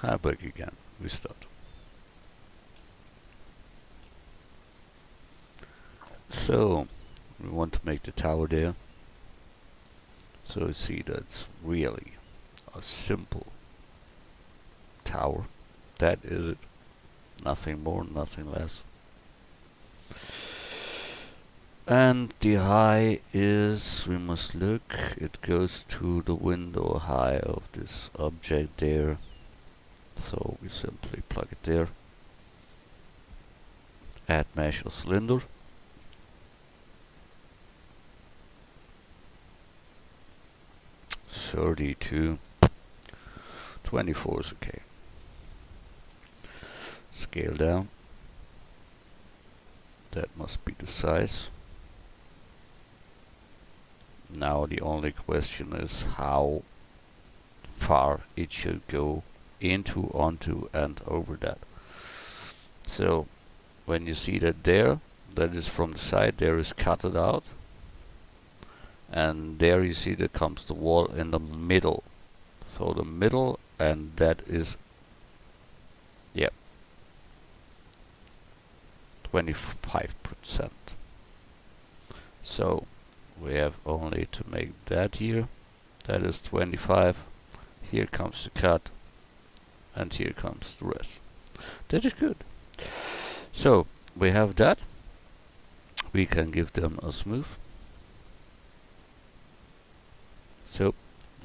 Back again. We start. So we want to make the tower there. So you see that's really a simple tower. That is it. Nothing more, nothing less. And the height is, we must look, it goes to the window height of this object there. So we simply plug it there. Add mesh or cylinder. (32) 24 is okay. Scale down. That must be the size. Now the only question is how far it should go into, onto, and over that. So when you see that there, that is from the side, there is cut it out. And there you see that comes the wall in the middle. So the middle, and that is, yeah, 25%. So we have only to make that here. That is 25. Here comes the cut, and here comes the rest. That is good. So we have that. We can give them a smooth. So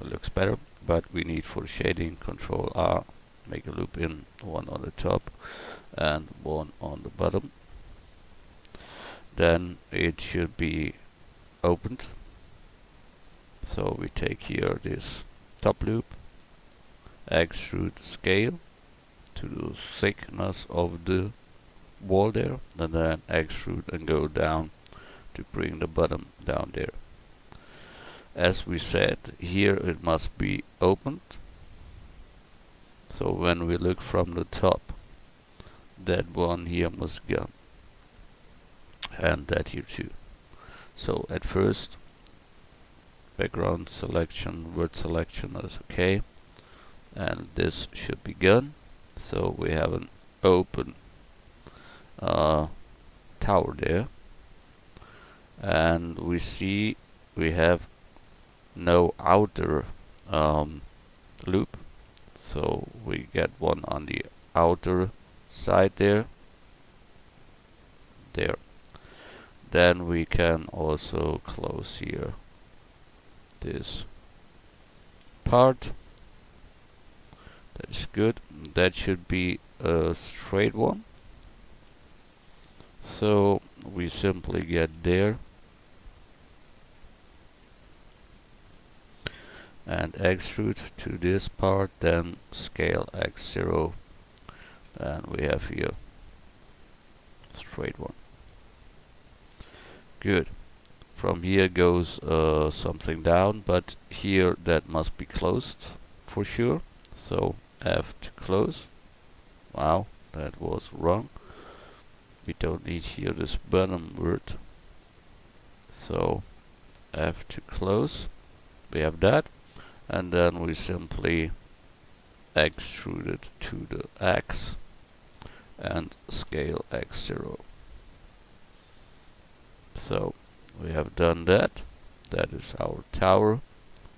it looks better, but we need for shading Control R, make a loop in, one on the top and one on the bottom. Then it should be opened. So we take here this top loop, extrude scale to the thickness of the wall there, and then extrude and go down to bring the bottom down there. As we said, here it must be opened. So when we look from the top, that one here must go, and that here too. So at first, background selection, word selection is okay, and this should be gone. So we have an open tower there, and we see we have no outer loop, so we get one on the outer side there. Then we can also close here this part. That is good. That should be a straight one. So we simply get there and extrude to this part, then scale x0, and we have here straight one. Good. From here goes something down, but here that must be closed for sure. So F to close. Wow, that was wrong. We don't need here this bottom word. So F to close. We have that. And then we simply extrude it to the X and scale X0. So we have done that. That is our tower,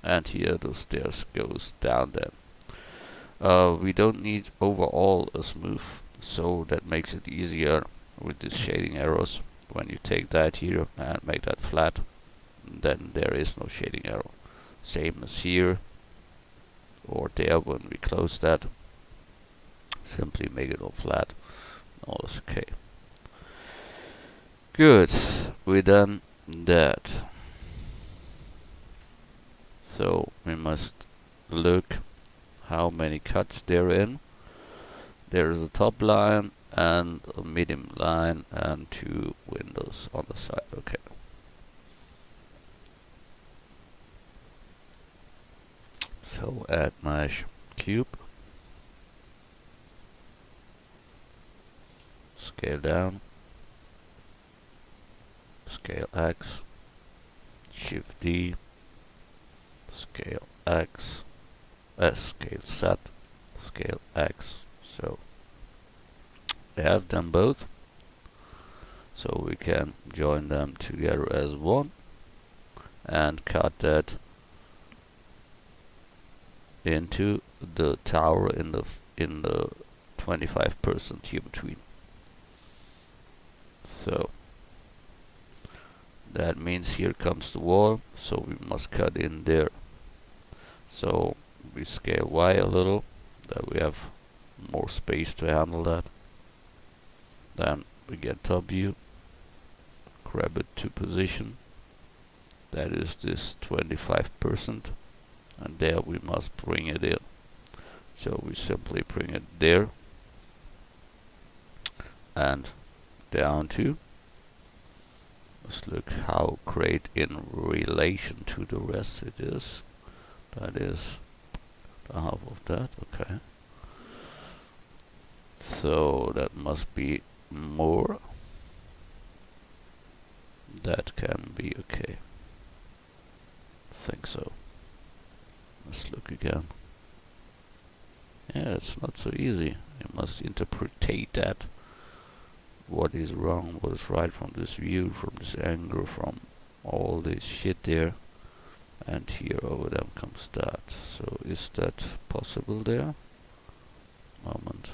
and here the stairs goes down then. We don't need overall a smooth, so that makes it easier with the shading arrows. When you take that here and make that flat, then there is no shading arrow. Same as here or there when we close that. Simply make it all flat. All is okay. Good. We done that. So we must look how many cuts there in. There is a top line and a medium line and 2 windows on the side. Okay. So add mesh cube, scale down, scale X, Shift D, scale X, scale Z, scale X. So we have them both, so we can join them together as one and cut that into the tower in the 25% here between. So that means here comes the wall, so we must cut in there. So we scale Y a little, that we have more space to handle that. Then we get W, grab it to position, that is this 25%, and there we must bring it in. So we simply bring it there and down to. Let's look how great in relation to the rest it is. That is the half of that, okay. So that must be more. That can be okay. I think so. Let's look again. Yeah, it's not so easy. You must interpretate that. What is wrong, what is right from this view, from this angle, from all this shit there. And here over them comes that. So is that possible there? Moment.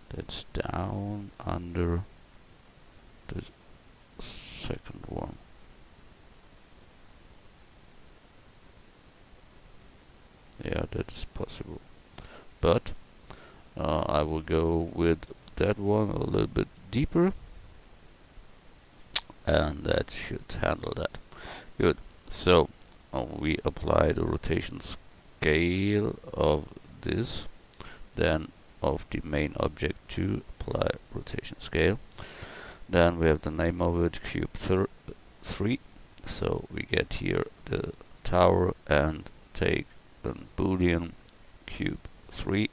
That's down under the second one. Yeah, that is possible. But I will go with that one a little bit deeper, and that should handle that. Good. So we apply the rotation scale of this, then of the main object to apply rotation scale. Then we have the name of it, cube 3. So we get here the tower and take a boolean cube 3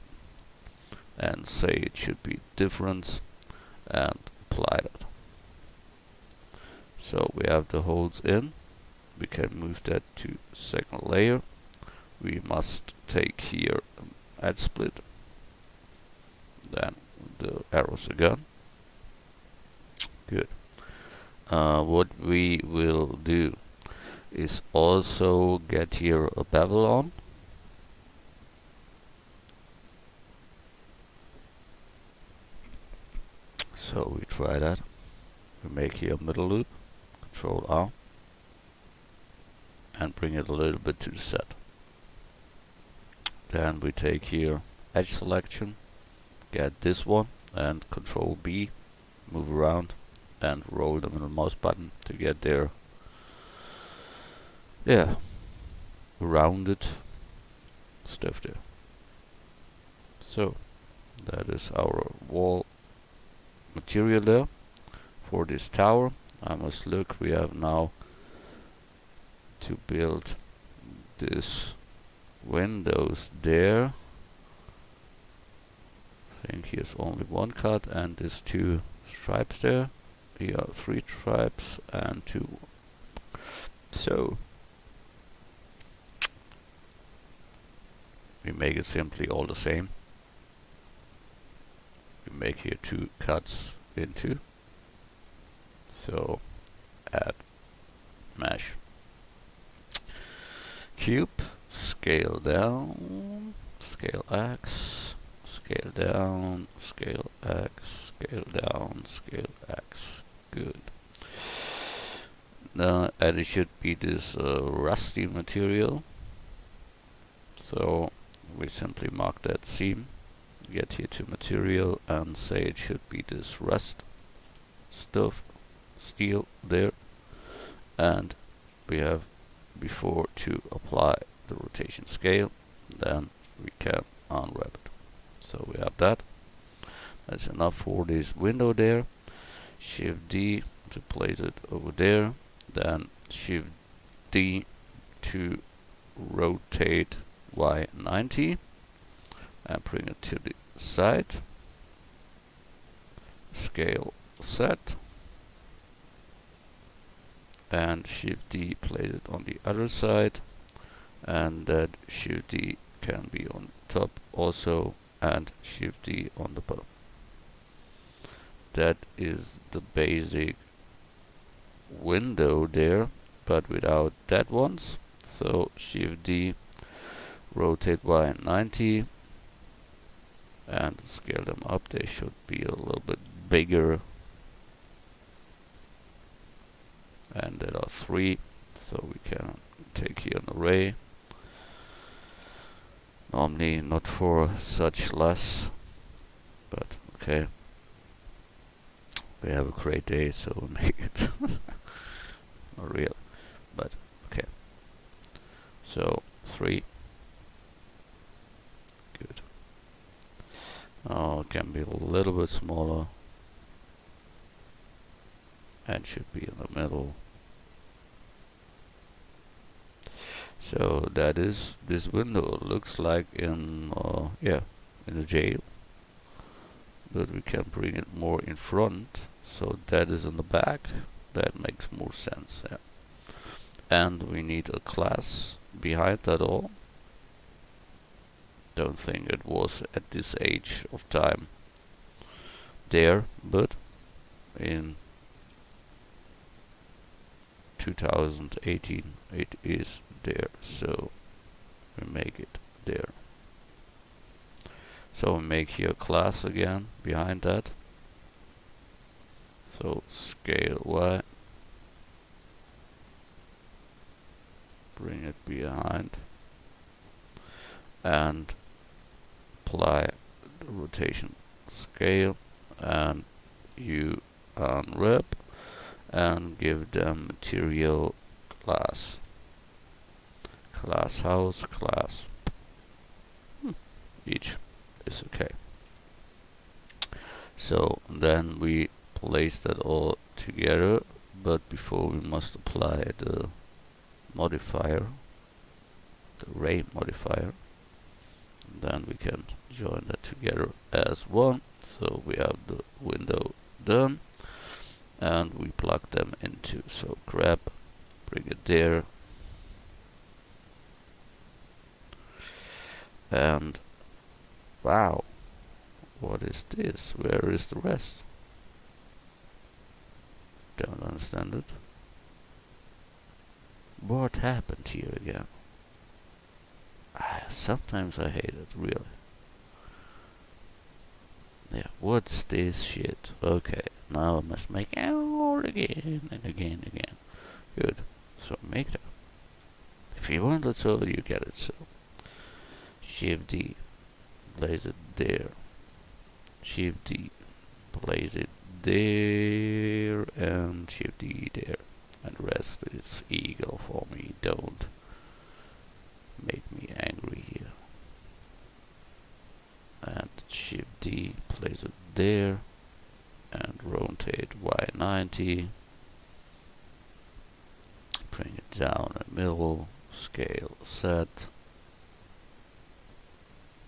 and say it should be difference and apply that. So we have the holes in. We can move that to second layer. We must take here an edge split, then the arrows again. Good. What we will do is also get here a bevel on. So we try that. We make here a middle loop, Control R, and bring it a little bit to the set. Then we take here edge selection, get this one, and Control B, move around and roll them in the mouse button to get there. Yeah, rounded stuff there. So that is our wall material there for this tower. I must look, we have now to build this windows there. I think here's only one cut and there's 2 stripes there. Here are 3 stripes and 2. So we make it simply all the same. We make here 2 cuts into. So add mesh. Cube, scale down, scale X, scale down, scale X, scale down, scale X. Good. And it should be this rusty material. So we simply mark that seam, get here to material and say it should be this rust stuff, steel there, and we have before to apply the rotation scale, then we can unwrap it. So we have that. That's enough for this window there. Shift D to place it over there, then Shift D to rotate Y 90 and bring it to the side. Scale set and Shift D place it on the other side, and that Shift D can be on top also, and Shift D on the bottom. That is the basic window there, but without that ones. So Shift D, rotate Y 90, and scale them up. They should be a little bit bigger. And there are 3, so we can take here an array. Normally not for such less, but okay. We have a great day, so we'll make it not real, but okay. So 3, good. It can be a little bit smaller, and should be in the middle. So that is this window. Looks like in in a jail, but we can bring it more in front. So that is in the back. That makes more sense. Yeah. And we need a class behind that all. Don't think it was at this age of time there, but in 2018 it is there, so we make it there. So we make here a class again behind that. So scale Y, bring it behind, and apply the rotation scale, and you unwrap and give them material class. Class house, class. Each is okay. So then we place that all together, but before we must apply the modifier, the ray modifier. And then we can join that together as one. So we have the window done, and we plug them into. So grab, bring it there, and wow, what is this? Where is the rest? Don't understand it. What happened here again? Sometimes I hate it, really. Yeah, what's this shit? Okay, now I must make it all again and again and again. Good. So make that. If you want it so, you get it so. Shift D, place it there. Shift D, place it there, and Shift D there. And the rest is eagle for me. Don't make me angry here. And Shift D, place it there, and rotate Y90. Bring it down in the middle. Scale set.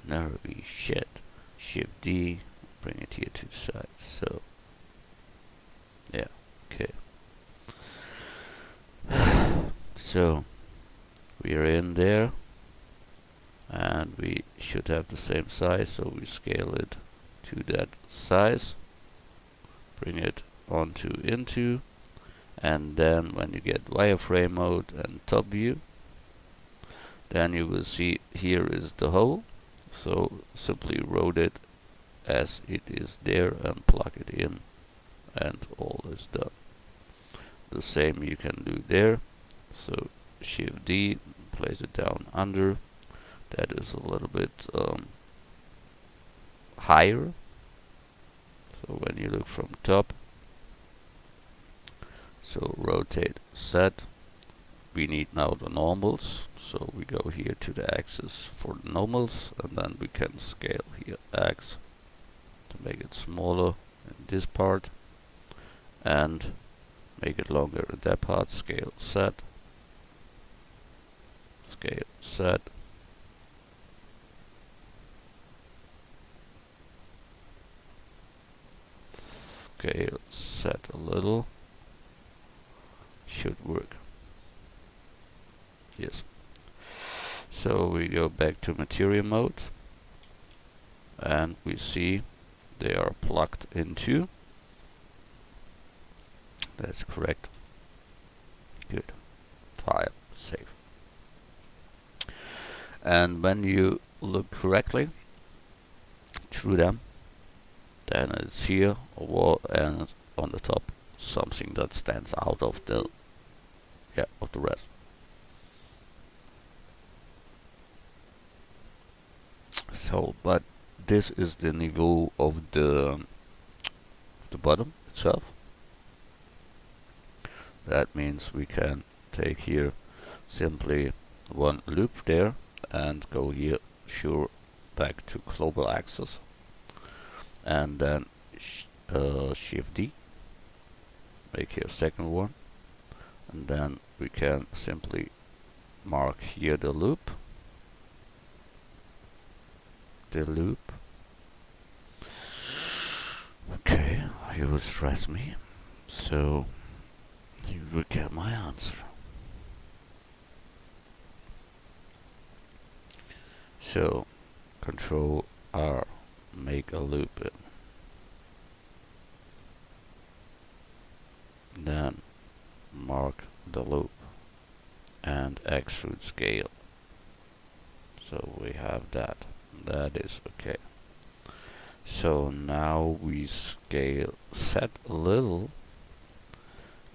Never be shit. Shift D, bring it here to the side. So yeah, okay. So we are in there, and we should have the same size, so we scale it to that size, bring it onto into, and then when you get wireframe mode and top view, then you will see here is the hole. So simply rotate as it is there and plug it in, and all is done. The same you can do there. So Shift D, place it down under. That is a little bit higher. So when you look from top, so rotate set. We need now the normals, so we go here to the axis for the normals, and then we can scale here X to make it smaller in this part, and make it longer in that part. Scale set, scale set, scale set a little. Should work. Yes. So we go back to material mode, and we see they are plugged into. That's correct. Good. File, save. And when you look correctly through them, then it's here a wall, and on the top something that stands out of the rest. So, but this is the niveau of the bottom itself. That means we can take here simply one loop there and go here, sure, back to global axis, and then shift D, make here second one, and then we can simply mark here the loop. Okay, you will stress me, so you will get my answer. So Control R, make a loop, then mark the loop and extrude scale. So we have that. That is okay. So now we scale set a little,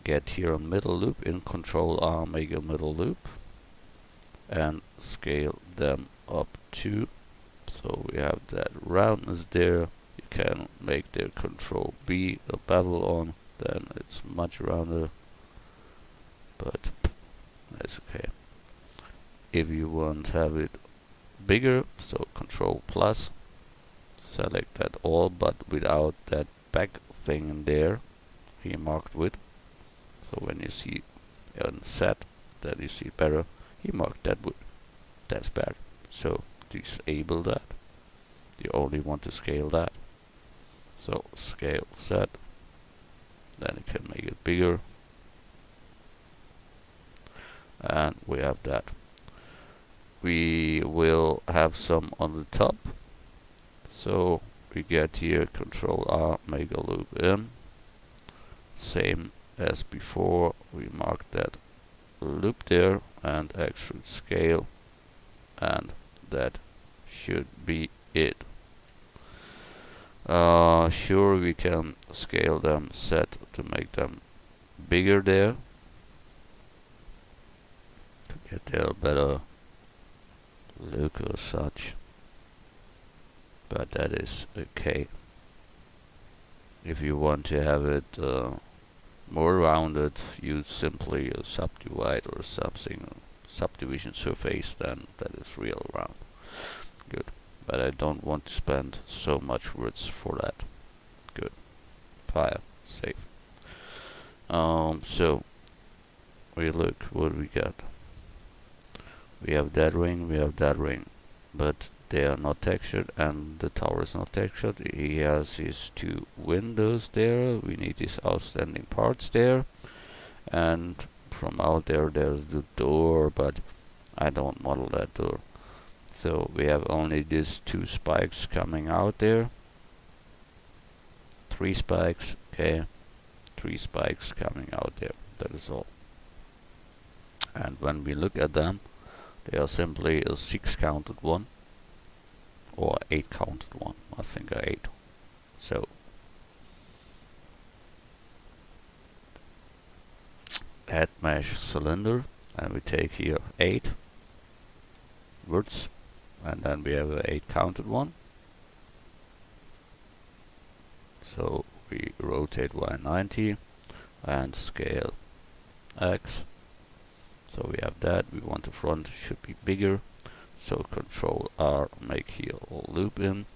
get here a middle loop, in Control R make a middle loop, and scale them up to, so we have that roundness there. You can make the Control B a bevel on, then it's much rounder, but that's okay. If you want to have it bigger, so Control plus, select that all, but without that back thing in there he marked with. So when you see on set that you see better, he marked that with. That's bad. So disable that. You only want to scale that. So scale set. Then you can make it bigger. And we have that. We will have some on the top. So we get here Control R, make a loop in. Same as before, we mark that loop there and extrude scale, and that should be it. Sure, we can scale them, set to make them bigger there, to get their better look or such, but that is okay. If you want to have it more rounded, use simply a subdivide or something, subdivision surface, then that is real round. Good. But I don't want to spend so much words for that. Good. File, save. So we look what we got. We have that ring, but they are not textured, and the tower is not textured. He has his two windows there. We need these outstanding parts there, and from out there there's the door, but I don't model that door. So we have only these two spikes coming out there. 3 spikes, okay. 3 spikes coming out there. That is all. And when we look at them, they are simply a 6 counted one. Or 8 counted one, I think 8. So add mesh cylinder, and we take here 8 words, and then we have a 8 counted one. So we rotate Y90 and scale X. So we have that. We want the front should be bigger. So Control R, make here a loop in,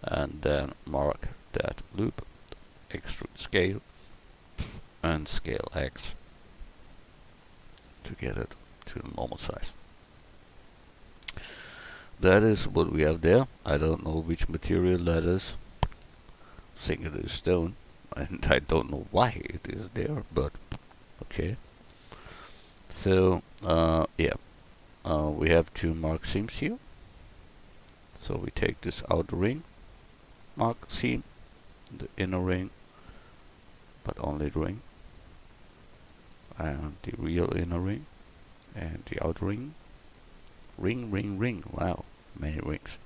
and then mark that loop, extrude scale, and scale X to get it to the normal size. That is what we have there. I don't know which material that is. I think it is stone, and I don't know why it is there, but okay. So yeah, we have two mark seams here. So we take this outer ring, mark seam, the inner ring, but only the ring, and the real inner ring, and the outer ring, ring, wow, many rings,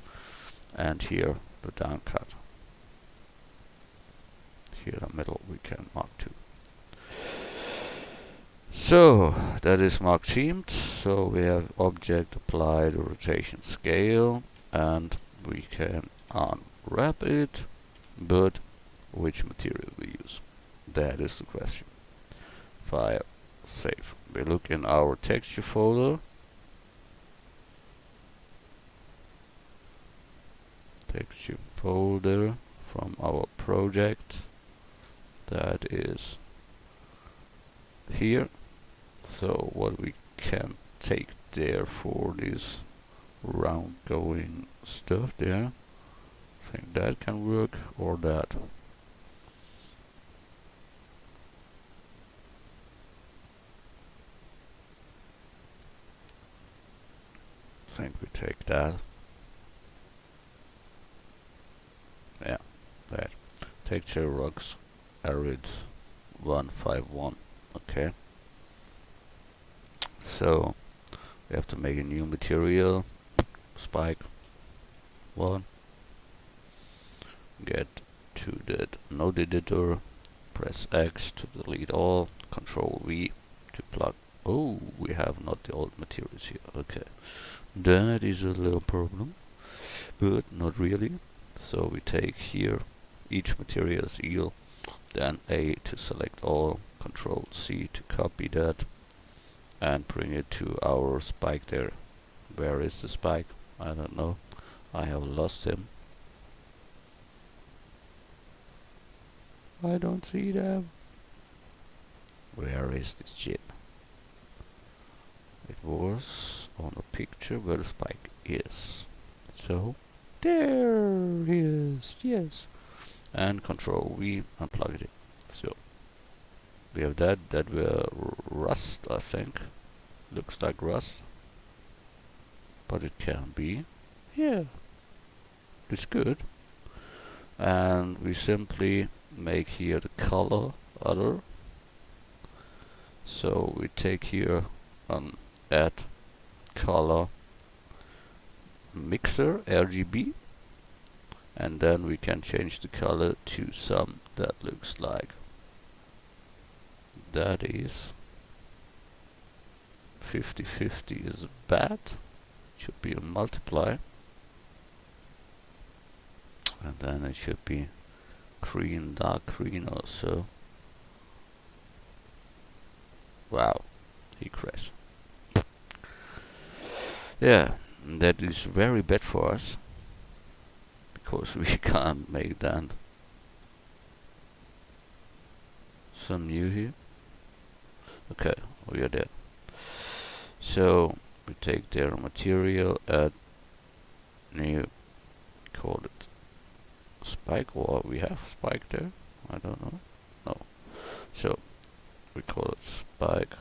and here the down cut. Here in the middle we can mark two. So that is mark seamed. So we have object, apply the rotation scale, and we can unwrap it, but which material we use? That is the question. File, save. We look in our texture folder. Texture folder from our project. That is here. So what we can take there for this round going stuff there. I think that can work, or that. I think we take that. Yeah, that. Texture rocks arid 151. Okay. So we have to make a new material. Spike 1. Get to that node editor. Press X to delete all. Control V to plug. Oh, we have not the old materials here. Okay. That is a little problem, but not really. So we take here each material as eel, then A to select all, Control C to copy that, and bring it to our spike there. Where is the spike? I don't know. I have lost him. I don't see them. Where is this shit? It was on the picture where the spike is. So there he is, yes. And Control V, unplug it. So we have that were rust, I think. Looks like rust. But it can be. Yeah. It's good. And we simply make here the color other. So we take here add color mixer RGB, and then we can change the color to some that looks like that is 50-50 is bad. Should be a multiply, and then it should be green, dark green also. Wow, he crashed. Yeah, that is very bad for us, because we can't make that. Some new here. Okay, we are there. So we take their material, add new, call it spike, or we have spike there, I don't know. No. So we call it spike.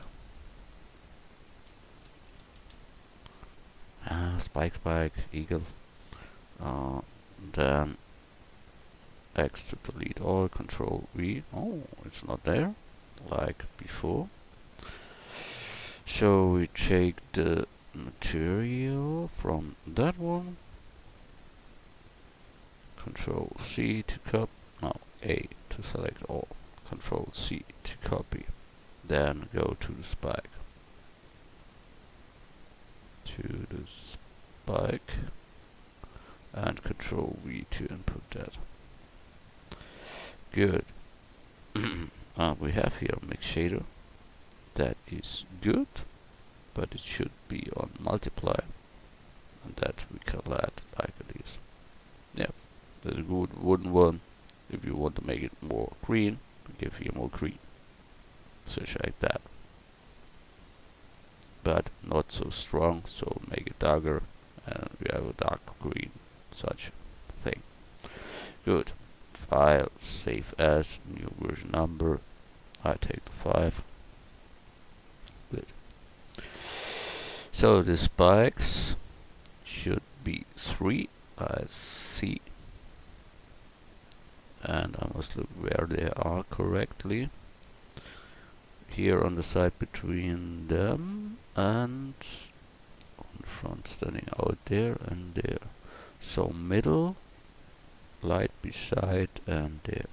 Spike, eagle. Then X to delete all, Control V. Oh, it's not there, like before. So we take the material from that one. Control C to copy. No, A to select all. Control C to copy. Then go to the spike. To the spike. And Control V to input that. Good. We have here a mix shader. That is good, but it should be on multiply, and that we can add like it is. Yeah, that's a good wooden one. If you want to make it more green, give here more green, such like that. But not so strong, so make it darker, and we have a dark green, such thing. Good. File, save as, new version number. I take the 5. Good. So the spikes should be 3, I see, and I must look where they are correctly. Here on the side between them, and on the front standing out there and there. So middle, light beside, and there.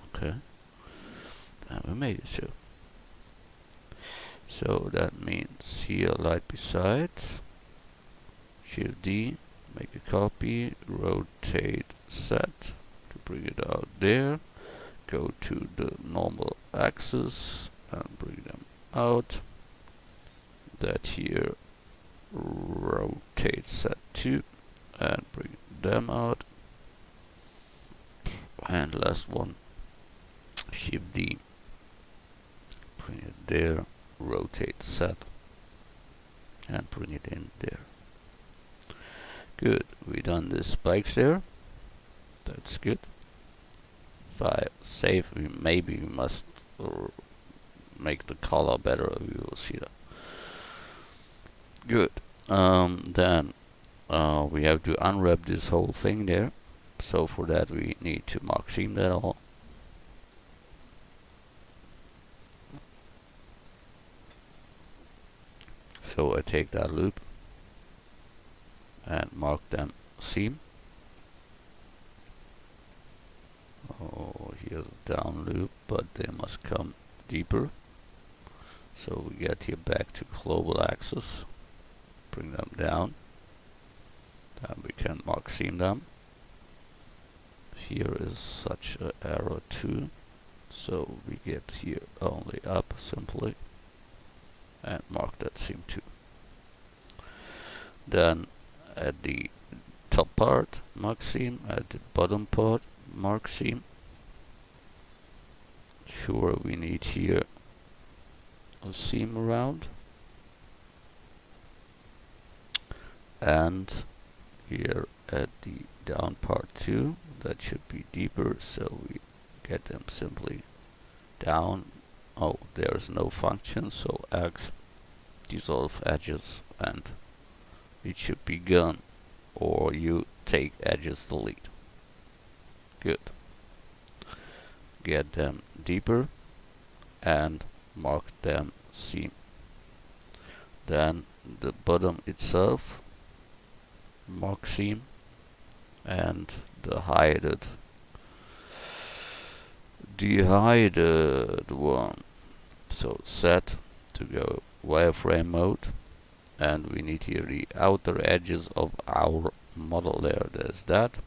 Okay, and we made it so. So that means here light beside, Shift D, make a copy, rotate set to bring it out there, go to the normal axis and bring them out. That here, rotate set 2 and bring them out. And last one, Shift D, bring it there, rotate set and bring it in there. Good, we done the spikes there. That's good. File, save. Maybe we must make the color better. We will see that. Good. Then we have to unwrap this whole thing there. So for that we need to mark seam that all. So I take that loop and mark them seam. Oh, here's a down loop, but they must come deeper. So we get here back to global axis, bring them down, then we can mark seam them. Here is such an arrow too, so we get here only up simply and mark that seam too. Then at the top part mark seam, at the bottom part mark seam. Sure, we need here a seam around, and here at the down part too, that should be deeper, so we get them simply down. Oh, there's no function, so X, dissolve edges, and it should be gone, or you take edges delete. Good. Get them deeper and mark them seam. Then the bottom itself, mark seam, and the hided one. So set to go wireframe mode, and we need here the outer edges of our model there. There's that,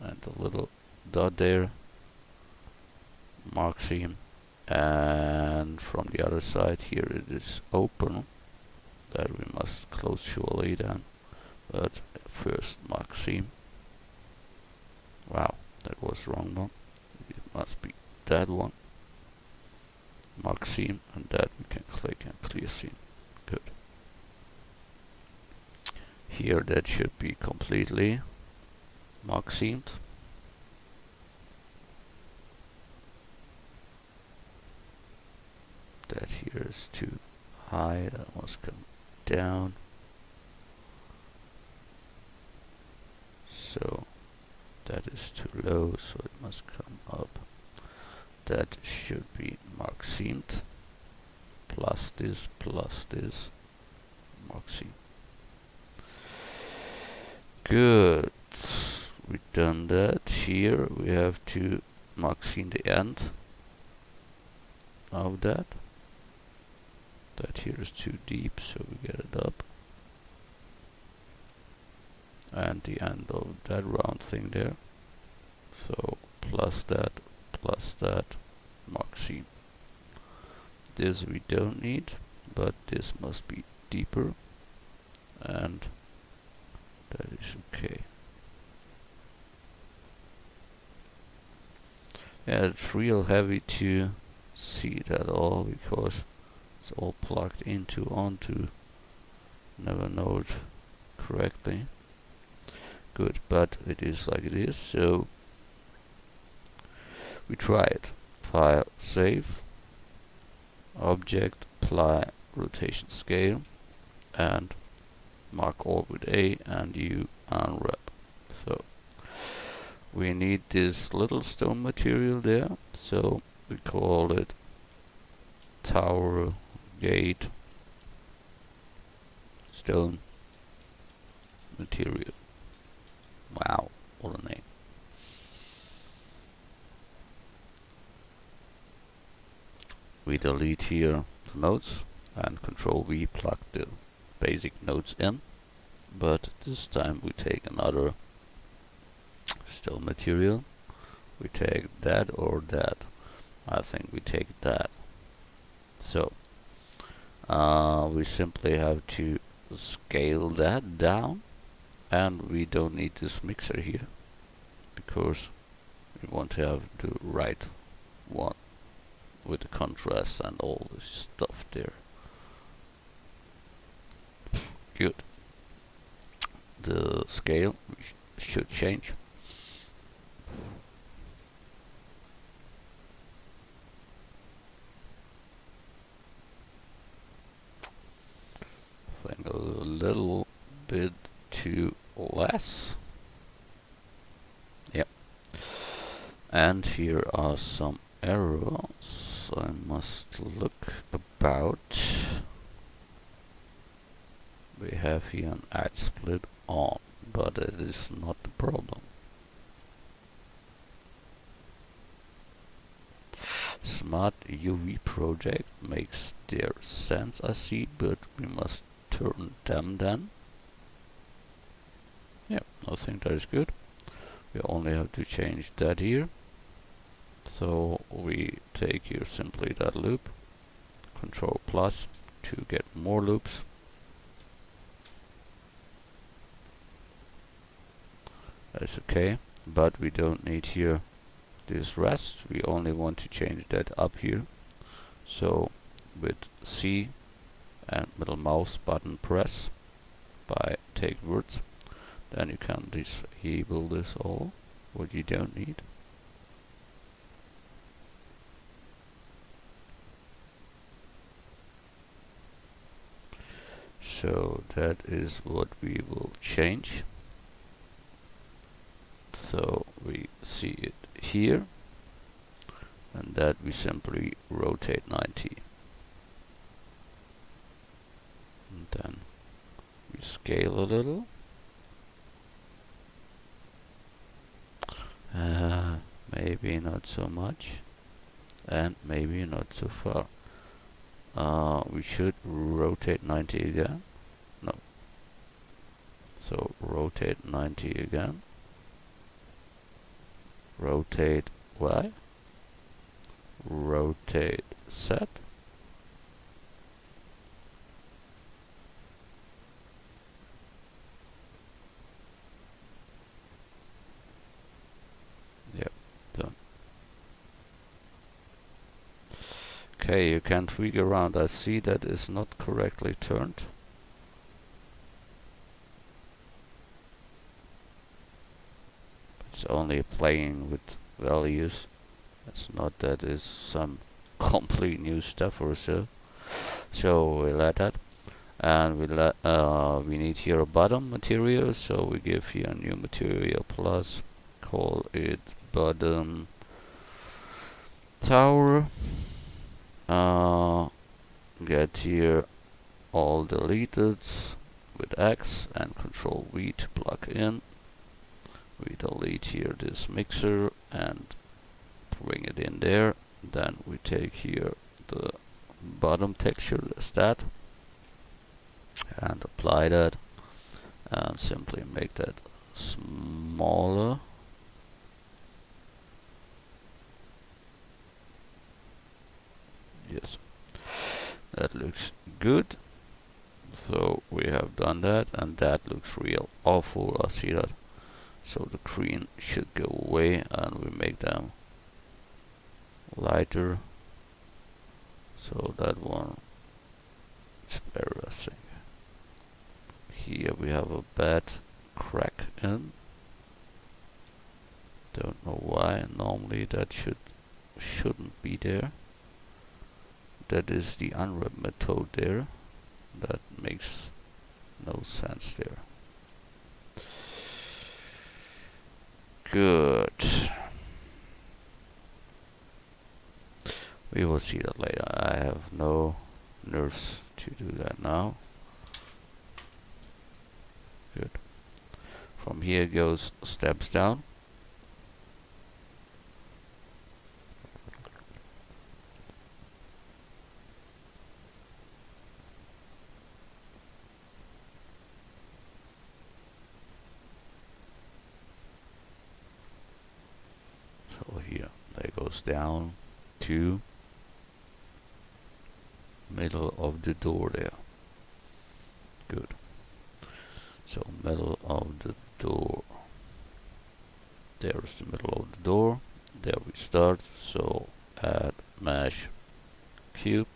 and a little dot there, mark seam, and from the other side here it is open, that we must close surely then, but first mark seam. Wow, that was wrong one. It must be that one. Mark seam, and that we can click and clear seam. Good. Here that should be completely mark seamed. That here is too high, that must come down. So that is too low, so it must come up. That should be mark seamed, plus this, mark seam. Good, we've done that. Here we have to mark seam the end of that. That here is too deep, so we get it up. And the end of that round thing there. So plus that, mark seam. This we don't need, but this must be deeper, and that is okay. Yeah, it's real heavy to see that all, because it's all plugged onto, never know it correctly. Good, but it is like it is, so we try it. File, save, object, apply rotation scale, and mark all with A, and you unwrap. So we need this little stone material there, so we call it tower gate stone material. Wow, what a name. We delete here the nodes and Control V plug the basic nodes in, but this time we take another stone material. We take that or that. I think we take that. So we simply have to scale that down, and we don't need this mixer here because we want to have the right one with the contrast and all this stuff there. Good. The scale should change. I think a little bit too less. Yep. And here are some arrows I must look about. We have here an add split on, but it is not the problem. Smart UV project makes their sense, I see, but we must turn them then. Yeah, I think that is good. We only have to change that here. So we take here simply that loop, Control plus to get more loops. That's okay, but we don't need here this rest. We only want to change that up here. So with C and middle mouse button press by take words, then you can disable this all what you don't need. So that is what we will change. So we see it here, and that we simply rotate 90. And then we scale a little. Maybe not so much, and maybe not so far. We should rotate 90 again. No. So rotate 90 again. Rotate Y. Rotate Z. Yep, done. Okay, you can tweak around. I see that is not correctly turned. It's only playing with values. It's not that is some complete new stuff or so. So we let that, and we need here a bottom material. So we give here a new material plus, call it bottom tower. Get here all deleted with X and Control V to plug in. We delete here this mixer and bring it in there. Then we take here the bottom texture as that and apply that, and simply make that smaller. Yes, that looks good. So we have done that, and that looks real awful. I see that. So the green should go away, and we make them lighter. So that one is better, I think. Here we have a bad crack in. Don't know why. Normally that shouldn't be there. That is the unwrap method there. That makes no sense there. Good. We will see that later. I have no nerves to do that now. Good. From here goes steps down. So here, that goes down to middle of the door there. Good. So middle of the door. There's the middle of the door. There we start. So add mesh cube,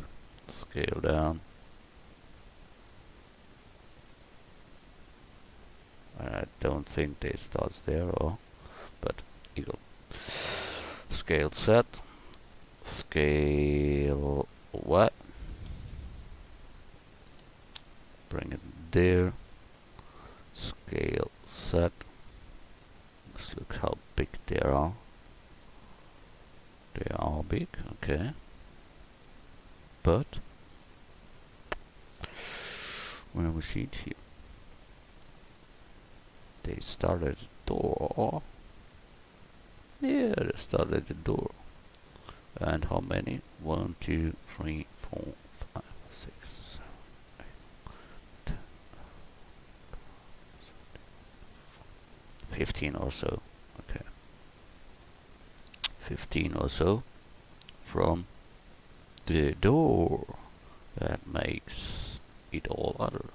scale down. I don't think they start there, but equal. Scale set. Scale what? Bring it there. Scale set. Let's look how big they are. They are big, okay. But when we see it here, they started the door. Yeah, they started the door. And how many? 1, 2, 3, 4, 5, 6, 7, 8, 10, 15 or so. Okay. 15 or so from the door. That makes it all other.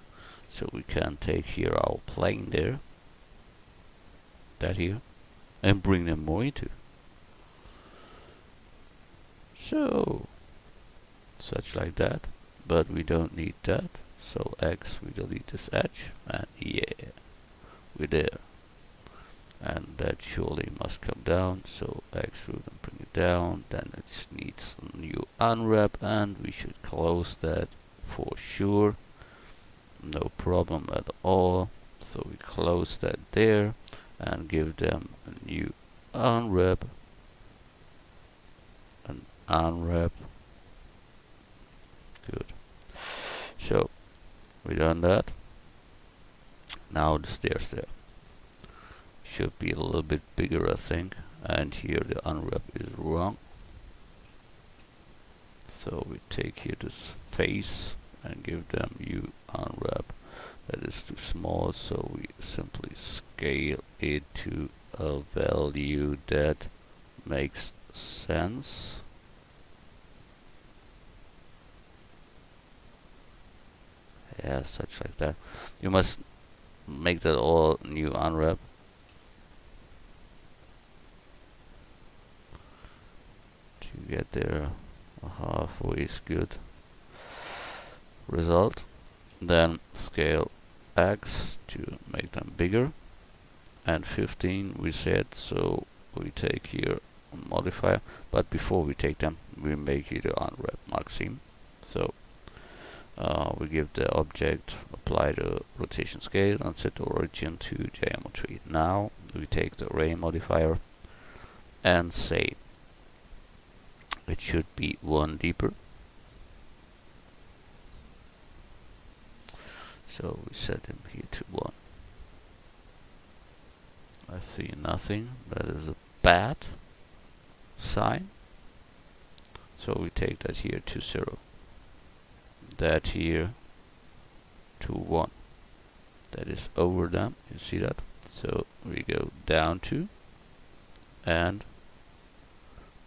So we can take here our plane there, that here, and bring them more into. So, such like that, but we don't need that. So X, we delete this edge, and yeah, we're there. And that surely must come down, so extrude and bring it down. Then it needs a new unwrap, and we should close that for sure. No problem at all. So we close that there and give them a new unwrap. An unwrap. Good. So we done that. Now the stairs there should be a little bit bigger, I think. And here the unwrap is wrong. So we take here this face and give them new unwrap. That is too small, so we simply scale it to a value that makes sense. Yeah, such like that. You must make that all new unwrap. To get there halfway is good. Result. Then scale X to make them bigger. And 15 we said, so we take here a modifier. But before we take them, we make here the unwrap maxim. So we give the object, apply the rotation scale, and set the origin to geometry. Now we take the array modifier and say it should be 1 deeper. So we set him here to 1. I see nothing. That is a bad sign. So we take that here to 0. That here to 1. That is over them. You see that? So we go down to, and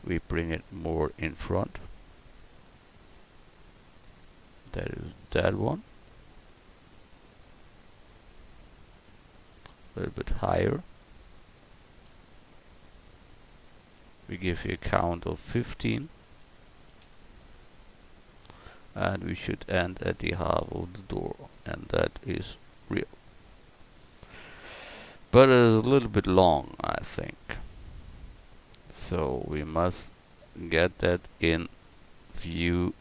we bring it more in front. That is that one. A little bit higher. We give you a count of 15. And we should end at the half of the door, and that is real. But it is a little bit long, I think. So we must get that in view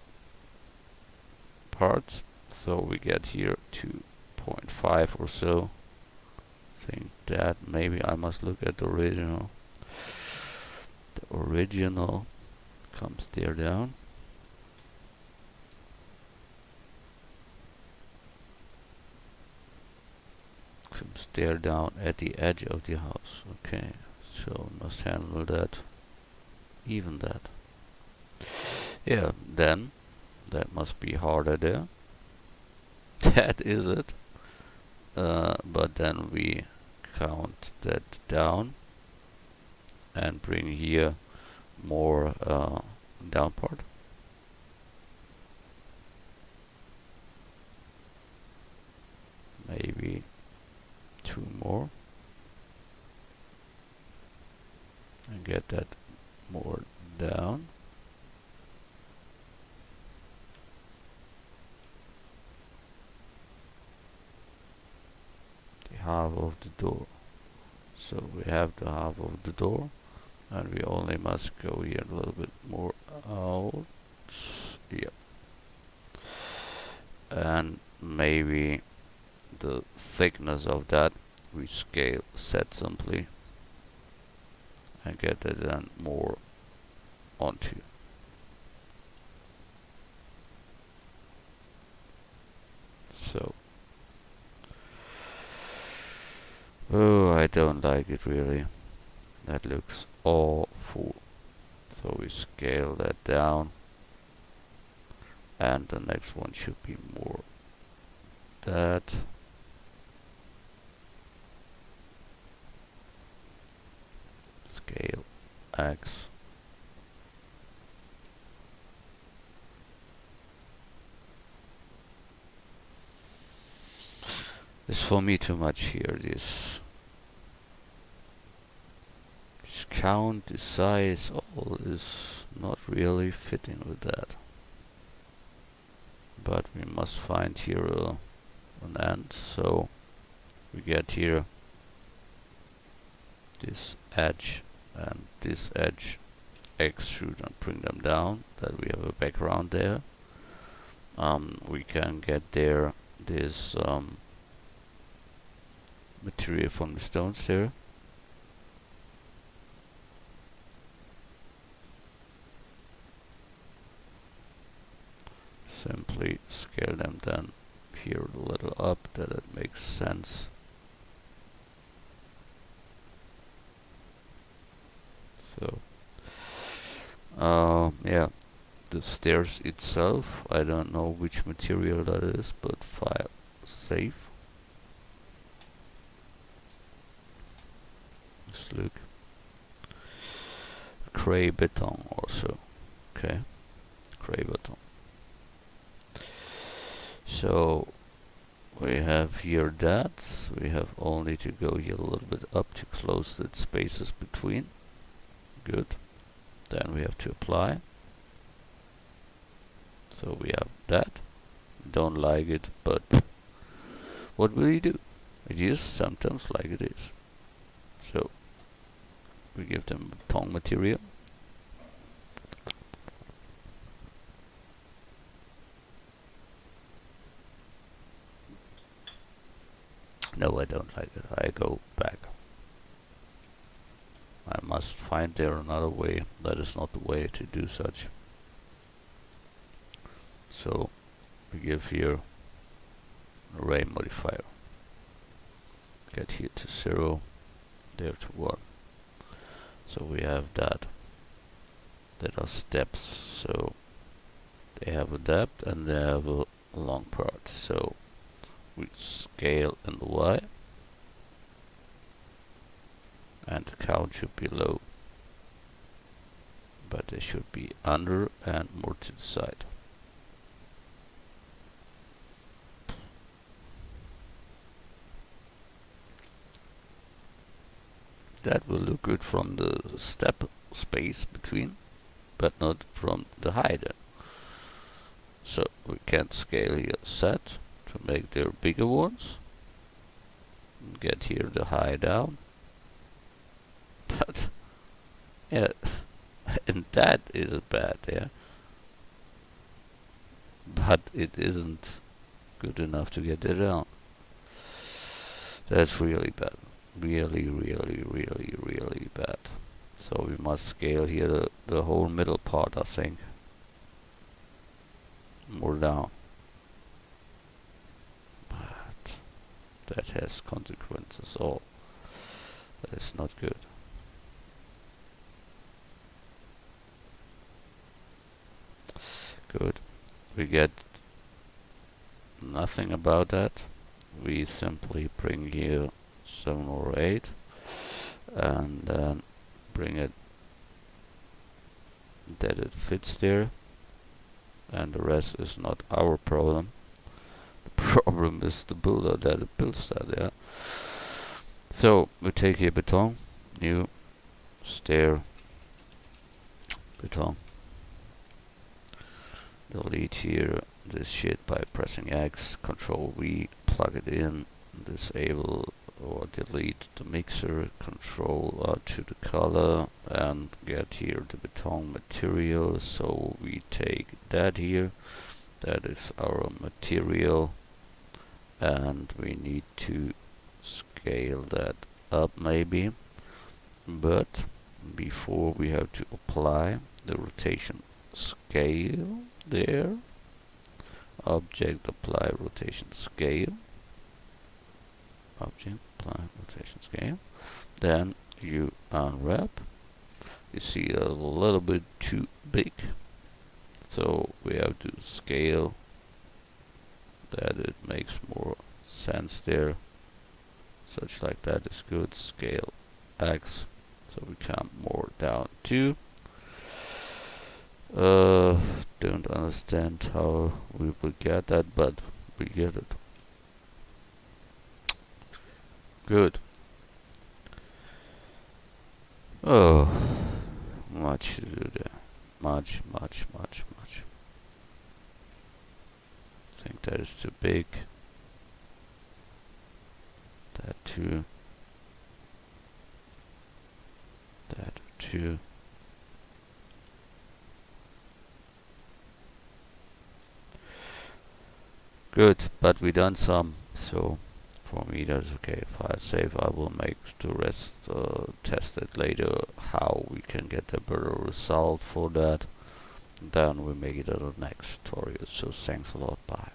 parts. So we get here to 0.5 or so. Think that maybe I must look at the original. The original comes there down. Comes there down at the edge of the house. Okay, so must handle that. Even that. Yeah, then that must be harder there. That is it. But then we count that down and bring here more down part. Maybe 2 more and get that more down. The half of the door. So we have the half of the door, and we only must go here a little bit more out. Yep. And maybe the thickness of that we scale set simply and get that then more onto. So, oh, I don't like it really. That looks awful. So we scale that down, and the next one should be more that. Scale X. It's for me too much here. This count, the size, all is not really fitting with that. But we must find here an end. So we get here this edge and this edge, extrude and bring them down, that we have a background there. We can get there this material from the stones there. Simply scale them then here a little up, that it makes sense. So, yeah, the stairs itself, I don't know which material that is, but file, save. Let's look. Gray beton also. Okay, gray beton. So we have here that. We have only to go here a little bit up to close the spaces between. Good. Then we have to apply. So we have that. Don't like it, but what will you do? It is sometimes like it is. So we give them tongue material. No, I don't like it. I go back. I must find there another way. That is not the way to do such. So we give here array modifier. Get here to 0, there to 1. So we have that. That are steps. So they have a depth and they have a long part. So we scale in the Y, and the count should be low, but they should be under and more to the side. That will look good from the step space between, but not from the height. So we can scale here set to make their bigger ones. Get here the high down. But yeah, and that is bad, yeah. But it isn't good enough to get it down. That's really bad. Really, really, really, really bad. So we must scale here the whole middle part, I think. More down. But that has consequences all. That is not good. Good. We get nothing about that. We simply bring here 7 or 8 and then bring it that it fits there, and the rest is not our problem. The problem is the builder that it builds that, yeah. So we take here beton, new, stair, beton. Delete here this shit by pressing X, Control V, plug it in, disable or delete the mixer, Control to the color, and get here the beton material. So we take that here, that is our material, and we need to scale that up maybe, but before we have to apply the rotation scale there. Object apply rotation scale. Object apply rotation scale. Then you unwrap. You see a little bit too big, so we have to scale that it makes more sense there. Such like that is good. Scale X, so we come more down too. Don't understand how we will get that, but we get it. Good. Oh, much to do there. Much. I think that is too big. That too. That too. Good, but we done some, so for me that's okay. File save, I will make the rest, test it later, how we can get a better result for that. Then we make it in the next tutorial, so thanks a lot, bye.